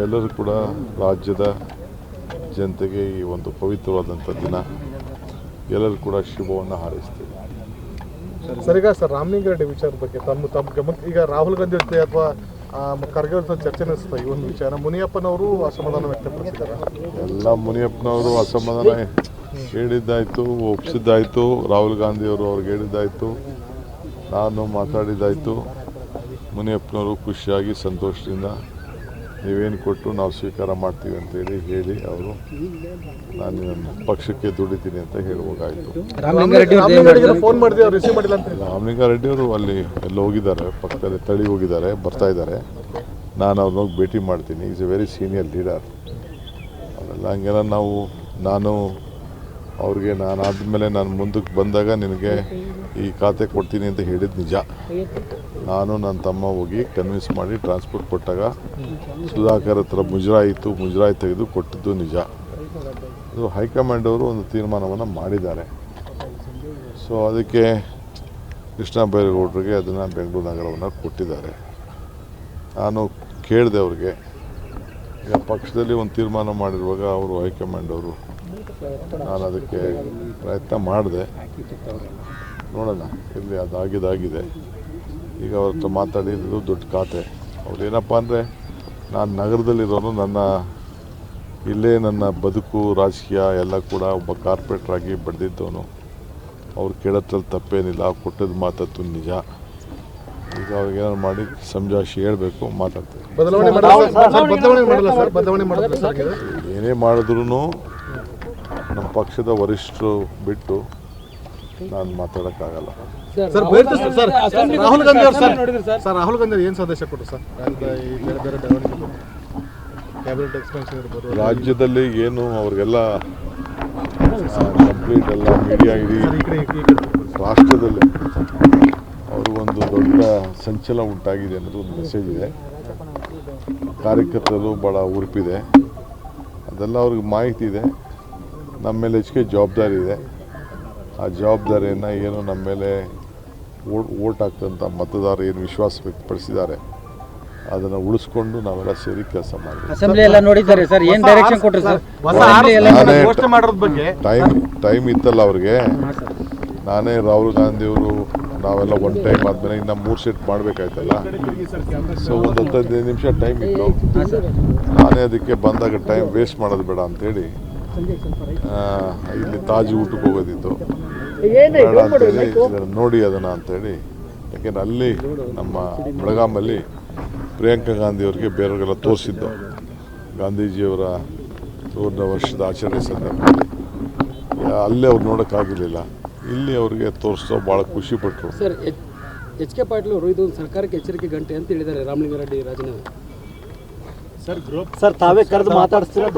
ಎಲ್ಲರೂ ಕೂಡ ರಾಜ್ಯದ ಜನತೆಗೆ ಈ ಒಂದು ಪವಿತ್ರವಾದಂಥ ದಿನ ಎಲ್ಲರೂ ಕೂಡ ಶುಭವನ್ನು ಹಾರೈಸ್ತೀವಿ. ಸರ್, ಈಗ ರಾಮಲಿಂಗಾರೆಡ್ಡಿ ವಿಚಾರದ ಬಗ್ಗೆ ತಮ್ಮ ಗಮನ ಈಗ ರಾಹುಲ್ ಗಾಂಧಿ ಜೊತೆ ಅಥವಾ ಖರ್ಗೆ ಅವ್ರ ಚರ್ಚೆ ನಡೆಸ್ತಾ ಈ ಒಂದು ವಿಚಾರ ಮುನಿಯಪ್ಪನವರು ಅಸಮಾಧಾನ ವ್ಯಕ್ತಪಡಿಸಿದ್ದಾರೆ. ಎಲ್ಲ ಮುನಿಯಪ್ಪನವರು ಅಸಮಾಧಾನ ಹೇಳಿದ್ದಾಯಿತು, ಒಪ್ಪಿಸಿದ್ದಾಯಿತು. ರಾಹುಲ್ ಗಾಂಧಿಯವರು ಅವ್ರಿಗೆ ಹೇಳಿದ್ದಾಯಿತು, ನಾನು ಮಾತಾಡಿದ್ದಾಯಿತು. ಮುನಿಯಪ್ಪನವರು ಖುಷಿಯಾಗಿ ಸಂತೋಷದಿಂದ ನೀವೇನು ಕೊಟ್ಟು ನಾವು ಸ್ವೀಕಾರ ಮಾಡ್ತೀವಿ ಅಂತೇಳಿ ಹೇಳಿ ಅವರು ನಾನು ನನ್ನ ಪಕ್ಷಕ್ಕೆ ದುಡಿತೀನಿ ಅಂತ ಹೇಳುವಾಗಾಯಿತು. ರಾಮಲಿಂಗಾರೆಡ್ಡಿಯವರು ಅಲ್ಲಿ ಎಲ್ಲ ಹೋಗಿದ್ದಾರೆ, ಪಕ್ಕದಲ್ಲಿ ತಳಿ ಹೋಗಿದ್ದಾರೆ, ಬರ್ತಾ ಇದ್ದಾರೆ. ನಾನು ಅವ್ರನ್ನ ಹೋಗಿ ಭೇಟಿ ಮಾಡ್ತೀನಿ. Is A very senior leader. ಅವೆಲ್ಲ ಹಂಗೆಲ್ಲ ನಾನು ಅವ್ರಿಗೆ ಆದಮೇಲೆ ನಾನು ಮುಂದಕ್ಕೆ ಬಂದಾಗ ನಿನಗೆ ಈ ಖಾತೆ ಕೊಡ್ತೀನಿ ಅಂತ ಹೇಳಿದ್ದು ನಿಜ. ನಾನು ನನ್ನ ತಮ್ಮ ಹೋಗಿ ಕನ್ವಿನ್ಸ್ ಮಾಡಿ ಟ್ರಾನ್ಸ್ಪೋರ್ಟ್ ಕೊಟ್ಟಾಗ ಸುಧಾಕರ್ ಹತ್ರ ಮುಜರಾಯಿ ತೆಗೆದು ಕೊಟ್ಟಿದ್ದು ನಿಜ. ಅದು ಹೈಕಮಾಂಡ್ ಅವರು ಒಂದು ತೀರ್ಮಾನವನ್ನು ಮಾಡಿದ್ದಾರೆ. ಸೊ ಅದಕ್ಕೆ ಕೃಷ್ಣ ಬೈರೇಗೌಡರಿಗೆ ಅದನ್ನು ಬೆಂಗಳೂರು ನಗರವನ್ನು ಕೊಟ್ಟಿದ್ದಾರೆ. ನಾನು ಕೇಳಿದೆ ಅವ್ರಿಗೆ, ಈಗ ಪಕ್ಷದಲ್ಲಿ ಒಂದು ತೀರ್ಮಾನ ಮಾಡಿರುವಾಗ ಅವರು ಹೈಕಮಾಂಡ್ ಅವರು, ನಾನು ಅದಕ್ಕೆ ಪ್ರಯತ್ನ ಮಾಡಿದೆ. ನೋಡೋಣ, ಇಲ್ಲಿ ಅದಾಗಿದೆ. ಈಗ ಅವ್ರ ಹತ್ರ ಮಾತಾಡಿದ್ದು ದೊಡ್ಡ ಖಾತೆ. ಅವ್ರು ಏನಪ್ಪ ಅಂದರೆ, ನಾನು ನಗರದಲ್ಲಿರೋನು, ನನ್ನ ಬದುಕು ರಾಜಕೀಯ ಎಲ್ಲ ಕೂಡ ಒಬ್ಬ ಕಾರ್ಪೊರೇಟ್ರಾಗಿ ಬೆಳೆದಿದ್ದವನು. ಅವ್ರು ಕೇಳೋದ್ರಲ್ಲಿ ತಪ್ಪೇನಿಲ್ಲ, ಕೊಟ್ಟದ್ದು ಮಾತತ್ತು ನಿಜ. ಈಗ ಅವ್ರಿಗೆ ಏನಾರು ಮಾಡಿ ಸಮಜಾಯಿಷಿ ಹೇಳಬೇಕು, ಮಾತಾಡ್ತಾರೆ. ಏನೇ ಮಾಡಿದ್ರು ನಮ್ಮ ಪಕ್ಷದ ವರಿಷ್ಠರು ಬಿಟ್ಟು ನಾನು ಮಾತಾಡೋಕ್ಕಾಗಲ್ಲ. ರಾಹುಲ್ ಗಾಂಧಿ ಏನು ಸಂದೇಶ ಕೊಟ್ಟರು ಸರ್? ರಾಜ್ಯದಲ್ಲಿ ಏನು ಅವ್ರಿಗೆಲ್ಲ ಕಂಪ್ಲೀಟ್ ಎಲ್ಲ ಮೀಡಿಯಾ ಇಡೀ ರಾಷ್ಟ್ರದಲ್ಲಿ ಅವ್ರಿಗೊಂದು ದೊಡ್ಡ ಸಂಚಲನ ಉಂಟಾಗಿದೆ ಅನ್ನೋದು ಒಂದು ಮೆಸೇಜ್ ಇದೆ. ಕಾರ್ಯಕರ್ತರು ಭಾಳ ಉರುಪಿದೆ, ಅದೆಲ್ಲ ಅವ್ರಿಗೆ ಮಾಹಿತಿ ಇದೆ. ನಮ್ಮ ಮೇಲೆ ಹೆಚ್ಚಿಗೆ ಜವಾಬ್ದಾರಿ ಇದೆ. ಆ ಜವಾಬ್ದಾರಿಯನ್ನು ಏನು ನಮ್ಮ ಮೇಲೆ ಓಟ್ ಹಾಕ್ತಂಥ ಮತದಾರರು ಏನು ವಿಶ್ವಾಸ ವ್ಯಕ್ತಪಡಿಸಿದ್ದಾರೆ ಅದನ್ನು ಉಳಿಸ್ಕೊಂಡು ನಾವೆಲ್ಲ ಸೇರಿ ಕೆಲಸ ಮಾಡಿದ್ವಿ. ಟೈಮ್ ಇತ್ತಲ್ಲ ಅವ್ರಿಗೆ. ನಾನೇ ರಾಹುಲ್ ಗಾಂಧಿಯವರು ನಾವೆಲ್ಲ ಒನ್ ಟೈಮ್ ಆದಮೇಲೆ ಇನ್ನು 3 ಸೆಟ್ ಮಾಡಬೇಕಾಯ್ತಲ್ಲ. ಸೊ ಒಂದು 15 ನಿಮಿಷ ಟೈಮ್ ಇತ್ತು. ನಾನೇ ಅದಕ್ಕೆ ಬಂದಾಗ ಟೈಮ್ ವೇಸ್ಟ್ ಮಾಡೋದು ಬೇಡ ಅಂಥೇಳಿ ಇಲ್ಲಿ ತಾಜ್ ಊಟಕ್ಕೆ ಹೋಗೋದಿತ್ತು, ಬೇಡ ಅಂತೇಳಿ ನೋಡಿ ಅದನ್ನು ಅಂಥೇಳಿ. ಯಾಕೆಂದ್ರೆ ಅಲ್ಲಿ ನಮ್ಮ ಬೆಳಗಾಮಲ್ಲಿ ಪ್ರಿಯಾಂಕಾ ಗಾಂಧಿಯವ್ರಿಗೆ ಬೇರೆಯವರೆಲ್ಲ ತೋರಿಸಿದ್ದು ಗಾಂಧೀಜಿಯವರ 100ನೇ ವರ್ಷದ ಆಚರಣೆ ಸಂದರ್ಭದಲ್ಲಿ. ಅಲ್ಲೇ ಅವ್ರು ನೋಡೋಕ್ಕಾಗಿರಲಿಲ್ಲ, ಇಲ್ಲಿ ಅವ್ರಿಗೆ ತೋರಿಸೋ ಭಾಳ ಖುಷಿಪಟ್ಟರು. ಸರ್, ಎಚ್ ಕೆ ಪಾಟೀಲ್ ಅವರು ಇದು ಸರ್ಕಾರಕ್ಕೆ ಎಚ್ಚರಿಕೆ ಗಂಟೆ ಅಂತ ಹೇಳಿದ್ದಾರೆ ರಾಮಲಿಂಗಾರೆಡ್ಡಿ ರಾಜೀನಾಮೆ. ಸರ್ ತಾವೇ ಕರೆದು ಮಾತಾಡಿಸ್ತೀರಾ?